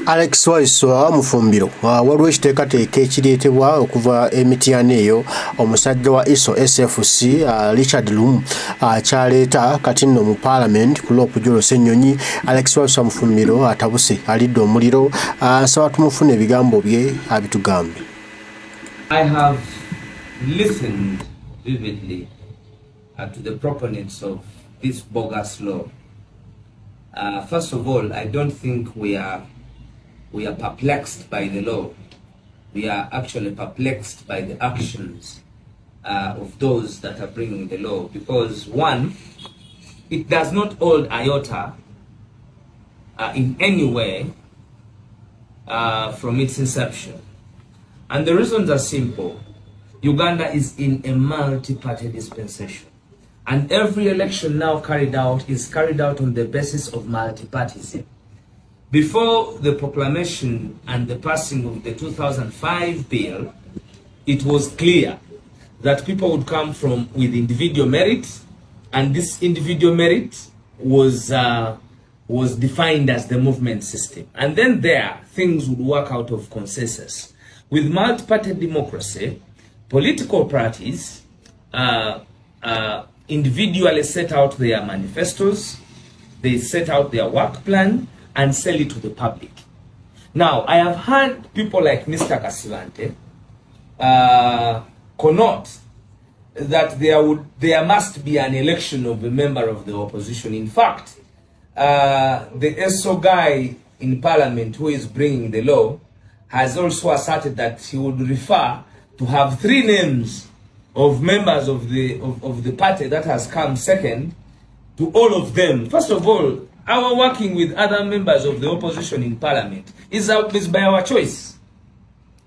Alex Waiswa Mufumbiro waliwo ekiteekateeka ekireetebwa okuva emityana eyo omusajja wa ISO SFC Richard Luno kyaleeta kati nno mu Parliament ku lw'okujolosa ennyonyi. Alex Waiswa Mufumbiro atabuse alidde omuliro, nsaba tumufune ebigambo bye abitugambe. I have listened vividly to the proponents of this bogus law. First of all, I don't think we are perplexed by the law. We are actually perplexed by the actions of those that are bringing the law, because one, it does not hold iota in any way from its inception. And the reasons are simple. Uganda is in a multi-party dispensation, and every election now carried out is carried out on the basis of multi-partyism. Before the proclamation and the passing of the 2005 bill, it was clear that people would come from with individual merit, and this individual merit was defined as the movement system. And then there, things would work out of consensus. With multi-party democracy, political parties individually set out their manifestos, they set out their work plan, and sell it to the public. Now, I have heard people like Mr. Kasivante connote that there must be an election of a member of the opposition. In fact, the ESO guy in Parliament who is bringing the law has also asserted that he would refer to have 3 names of members of the party that has come second to all of them. First of all, our working with other members of the opposition in Parliament is by our choice,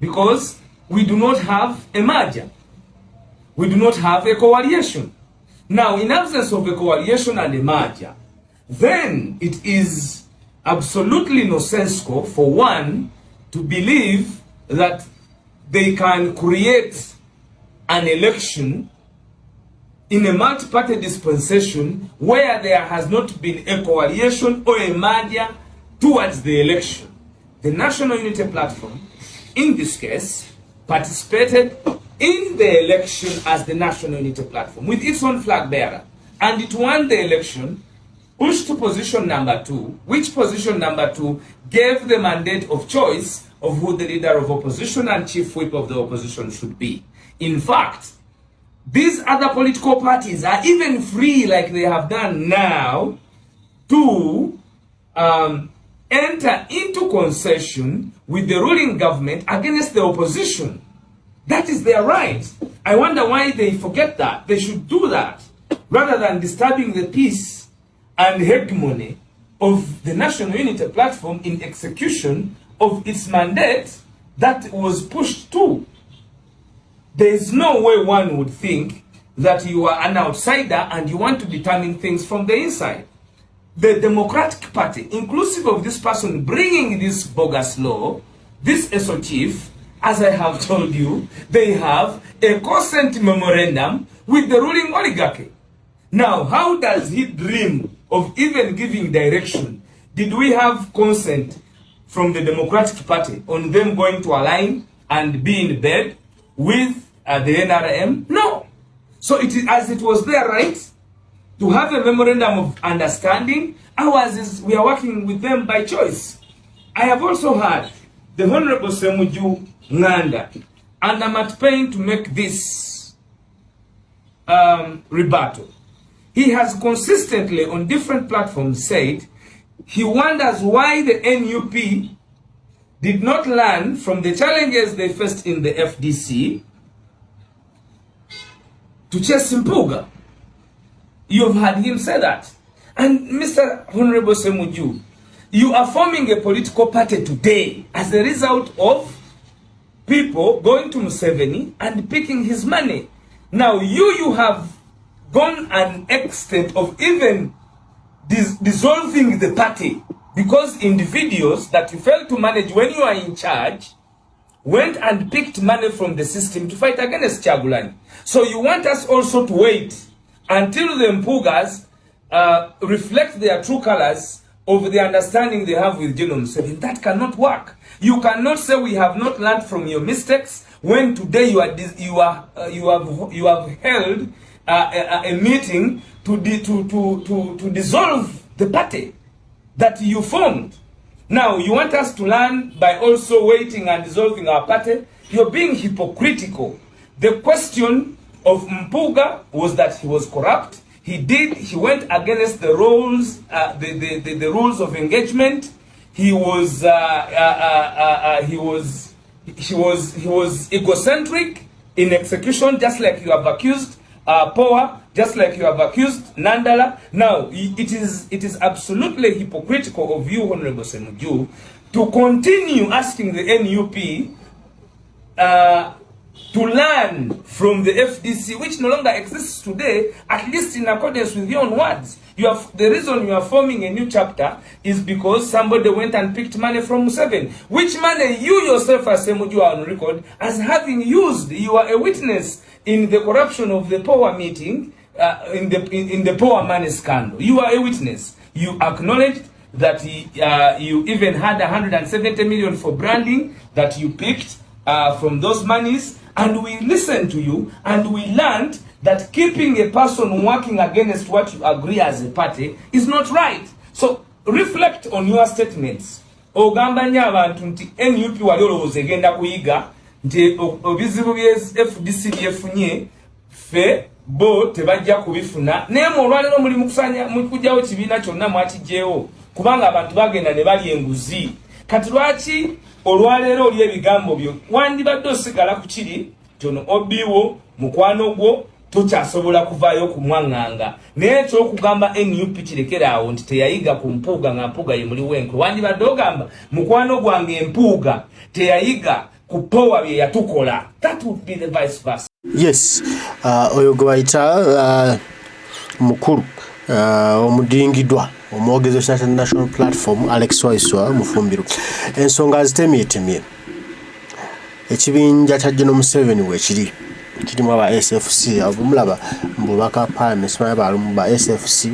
because we do not have a merger. We do not have a coalition. Now, in absence of a coalition and a merger, then it is absolutely nonsensical for one to believe that they can create an election in a multi-party dispensation where there has not been a coalition or a merger towards the election. The National Unity Platform, in this case, participated in the election as the National Unity Platform with its own flag bearer, and it won the election, pushed to position number 2, which position number 2 gave the mandate of choice of who the leader of opposition and chief whip of the opposition should be. In fact, these other political parties are even free, like they have done now, to enter into concession with the ruling government against the opposition. That is their right. I wonder why they forget that. They should do that rather than disturbing the peace and hegemony of the National Unity Platform in execution of its mandate that was pushed to. There is no way one would think that you are an outsider and you want to determine things from the inside. The Democratic Party, inclusive of this person bringing this bogus law, this ESO chief, as I have told you, they have a consent memorandum with the ruling oligarchy. Now, how does he dream of even giving direction? Did we have consent from the Democratic Party on them going to align and be in bed with the NRM? No. So it is, as it was their right to have a memorandum of understanding, ours is we are working with them by choice. I have also heard the Honorable Semuju Nganda, and I'm at pain to make this rebuttal. He has consistently on different platforms said he wonders why the NUP did not learn from the challenges they faced in the FDC to chase Mpuga. You've heard him say that. And Mr. Honorable Semuju, you are forming a political party today as a result of people going to Museveni and picking his money. Now you have gone an extent of even dissolving the party because individuals that you failed to manage when you are in charge went and picked money from the system to fight against Chagulani. So you want us also to wait until the Mpugas reflect their true colors of the understanding they have with General Museveni. That cannot work. You cannot say we have not learned from your mistakes when today you have held a meeting to dissolve the party that you formed. Now you want us to learn by also waiting and dissolving our party. You're being hypocritical. The question of Mpuga was that he was corrupt. He went against the rules, the rules of engagement. He was egocentric in execution, just like you have accused Power, just like you have accused Nandala. Now, it is absolutely hypocritical of you, Honorable Semuju, to continue asking the NUP to learn from the FDC, which no longer exists today, at least in accordance with your own words. The reason you are forming a new chapter is because somebody went and picked money from Museveni, which money you yourself as Semuju are on record as having used. You are a witness in the corruption of the Power meeting, in the Power money scandal. You are a witness. You acknowledged that you even had 170 million for branding that you picked from those monies. And we listened to you, and we learned that keeping a person working against what you agree as a party is not right. So reflect on your statements. Ogamba nnyo abantu nti NUP wali olowooza egenda kuyiga nti obizibu bye FDC byefunye fe bo tebajja kubifuna. Naye olwaleero muli mu kujjawo kibiina kyonna mwakijjeewo kubanga abantu bagenda ne bali enguzi. Kati lwaki olwaleero oli ebigambo byo wandibadde osigala ku kiri kyono obiwo mukwano gwo tokyasobola kuvaayo kumwaŋŋanga. Naye ekyokugamba NUP kirekeraawo nti teyayiga ku Mpuuga nga Mpuuga ye muli w'enkwe. Wandibadde ogamba mukwano gwange Mpuuga teyayiga ku Power bye yatukola. That would be the vice versa. Yes, oyo gwe bayita mukulu omudingidwa omwogezi wa National Platform Alex Waiswa Mufumbiro. Ensonga zitemiitemye ekibinja kya General Museveni weekiri kirimu aba SFC abumulaba mbubaka Parliament balumu ba SFC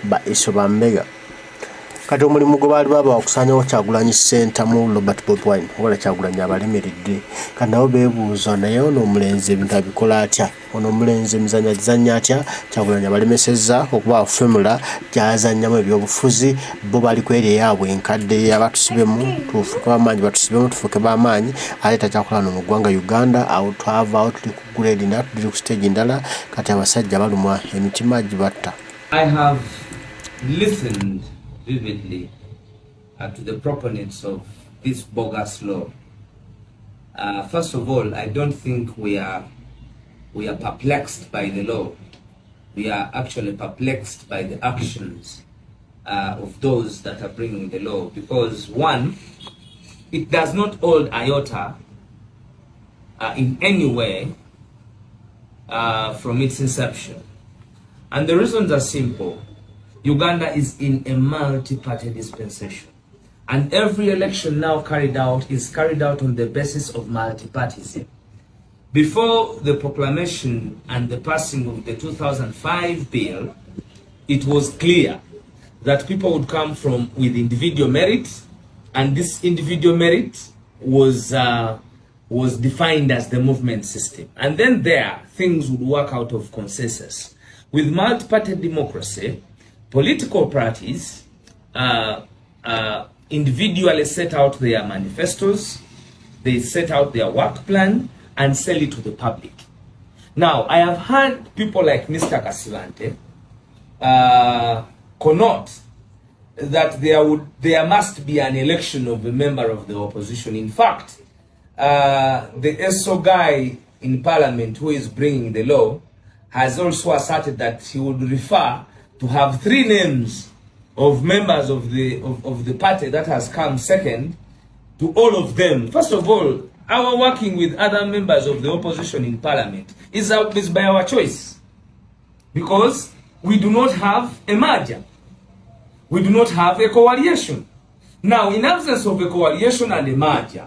ba iso ba Mega. Kati omulimu gwe baali baba okusanyawo Kyagulanyi Center mu Robert Bob Wine wala Kyagulanyi abalemeredde. Kandi nabo beebuuza naye ono omulenzi ebintu abikola atya, ono omulenzi emizannyo agizannya atya. Kyagulanyi abalemesezza okuba formula gyazannyamu ebyobufuzi, bo bali ku eri yaabwe enkadde abatusibemu tufuuke b'amaanyi batusibemu tufuuke b'amaanyi ate takyakola no mu ggwanga Uganda. Awo twavaawo tuli ku grade ndala tuli ku stage ndala kati abasajja balumwa emitima gibatta. I have listened vividly to the proponents of this bogus law. First of all, I don't think we are perplexed by the law. We are actually perplexed by the actions of those that are bringing the law, because one, it does not hold iota in any way from its inception. And the reasons are simple. Uganda is in a multi-party dispensation, and every election now carried out is carried out on the basis of multi-partyism. Before the proclamation and the passing of the 2005 bill, it was clear that people would come with individual merit, and this individual merit was defined as the movement system. And then things would work out of consensus. With multi-party democracy, political parties individually set out their manifestos, they set out their work plan, and sell it to the public. Now, I have heard people like Mr. Kasivante connote that there must be an election of a member of the opposition. In fact, the SO guy in Parliament who is bringing the law has also asserted that he would refer to have 3 names of members of the party that has come second to all of them. First of all, our working with other members of the opposition in Parliament is by our choice, because we do not have a merger. We do not have a coalition. Now, in absence of a coalition and a merger,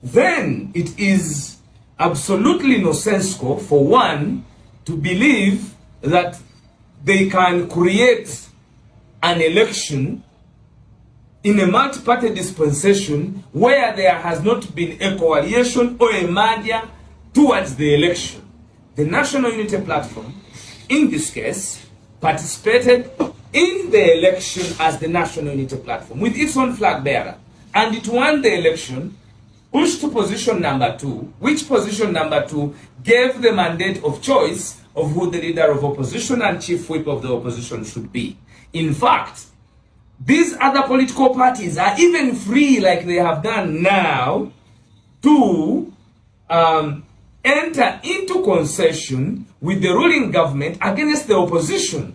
then it is absolutely nonsensical for one to believe that they can create an election in a multi-party dispensation where there has not been a coalition or a merger towards the election. The National Unity Platform, in this case, participated in the election as the National Unity Platform with its own flag bearer, and it won the election, pushed to position number 2, which position number 2 gave the mandate of choice of who the leader of opposition and chief whip of the opposition should be. In fact, these other political parties are even free, like they have done now, to enter into concession with the ruling government against the opposition.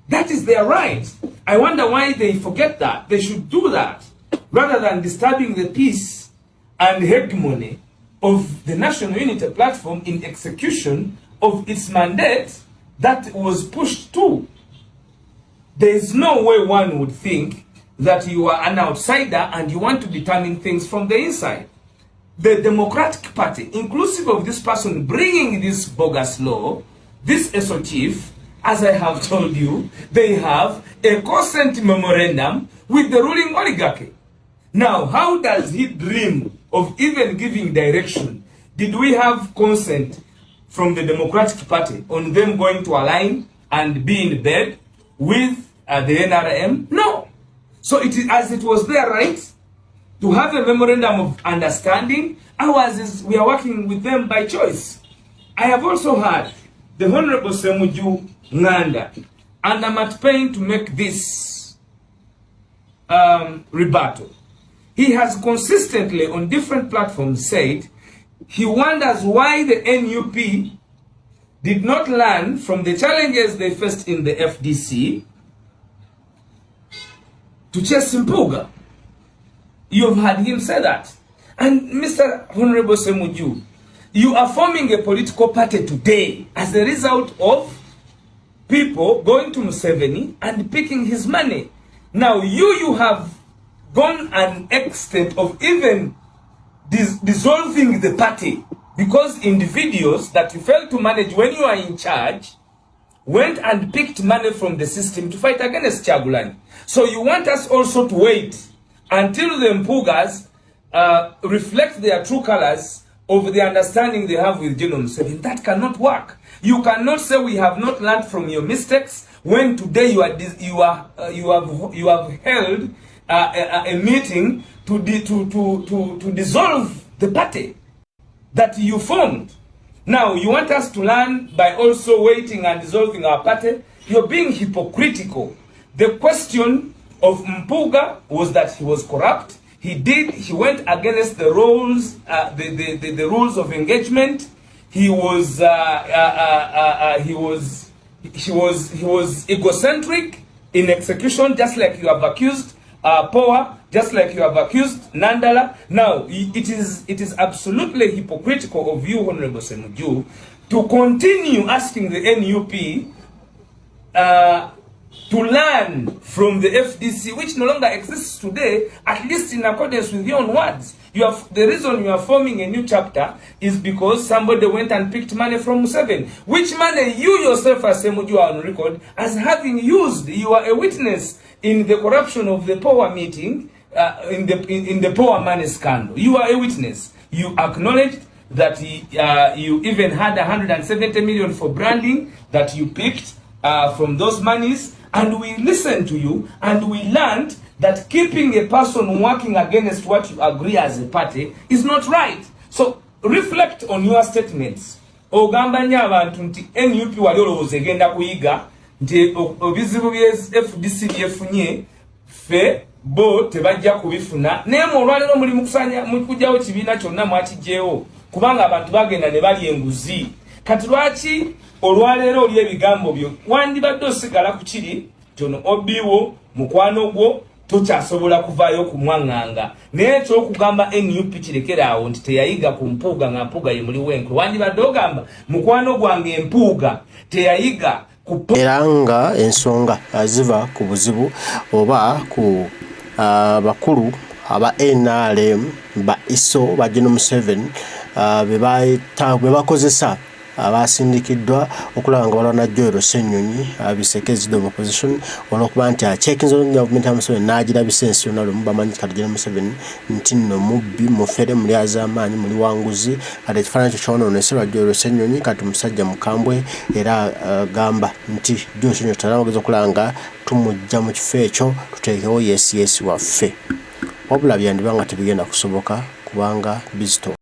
That is their right. I wonder why they forget that. They should do that rather than disturbing the peace and hegemony of the National Unity Platform in execution of its mandate that was pushed to. There is no way one would think that you are an outsider and you want to determine things from the inside. The Democratic Party, inclusive of this person bringing this bogus law, this ESO chief, as I have told you, they have a consent memorandum with the ruling oligarchy. Now, how does he dream of even giving direction? Did we have consent from the Democratic Party on them going to align and be in bed with the NRM? No. So it is, as it was their right to have a memorandum of understanding, ours is we are working with them by choice. I have also heard the Honorable Semuju Nganda, and I'm at pain to make this rebuttal. He has consistently on different platforms said he wonders why the NUP did not learn from the challenges they faced in the FDC to chase Mpuga. You've heard him say that. And Mr. Honorable Semuju, you are forming a political party today as a result of people going to Museveni and picking his money. Now you have gone an extent of even dissolving the party because individuals that you failed to manage when you are in charge went and picked money from the system to fight against Chagulani. So you want us also to wait until the Mpugas reflect their true colors of the understanding they have with General Museveni. That cannot work. You cannot say we have not learned from your mistakes when today you have held a meeting to dissolve the party that you formed. Now you want us to learn by also waiting and dissolving our party. You're being hypocritical. The question of Mpuga was that he was corrupt. He went against the rules, the rules of engagement. He was egocentric in execution, just like you have accused Power, just like you have accused Nandala. Now it is absolutely hypocritical of you, Honorable Semuju, to continue asking the NUP to learn from the FDC, which no longer exists today, at least in accordance with your own words. The reason you are forming a new chapter is because somebody went and picked money from Museveni, which money you yourself as Semuju are on record as having used. You are a witness in the corruption of the Power meeting, in the Power money scandal. You are a witness. You acknowledged that you even had 170 million for branding that you picked from those monies. And we listened to you, and we learned that keeping a person working against what you agree as a party is not right. So reflect on your statements. Ogamba nnyo abantu nti NUP wali olowooza egenda kuyiga nti obizibu bye FDC byefunye fe bo tebajja kubifuna. Naye mu olwaleero muli mu kujjawo ekibiina kyonna mwakijjeewo kubanga abantu bagenda ne bali enguzi. Kati lwaki olwaleero oli ebigambo byo wandibadde osigala ku kiri tono obiwo mukwano gwo tokyasobola kuvaayo kumwaŋŋanga naye ekyokugamba NUP kirekeraawo nti teyayiga ku Mpuuga nga Mpuuga ye muli w'enkwe wandibadde ogamba mukwano gwange Mpuuga teyayiga ku era nga ensonga ziva ku buzibu oba ku bakulu aba NRM ba ISO ba General Museveni be bakozesa abasindikiddwa okulaba nga balwana Joel Ssenyonyi abisekezi of opposition olwokuba nti achekinze government ya Museveni n'agirabisa ensi yonna lumu bamanyi kati General Museveni nti nno mubbi mufere muli az'amaanyi muli wanguzi kati ekifaananyi kyo kyonooneserwa Joel Ssenyonyi kati musajja mukambwe era gamba nti Joel Ssenyonyi tutalabageza okulaba nga tumujja mu kifo ekyo tuteekewo yes waffe wabula byandibanga tebigenda kusoboka kubanga bizito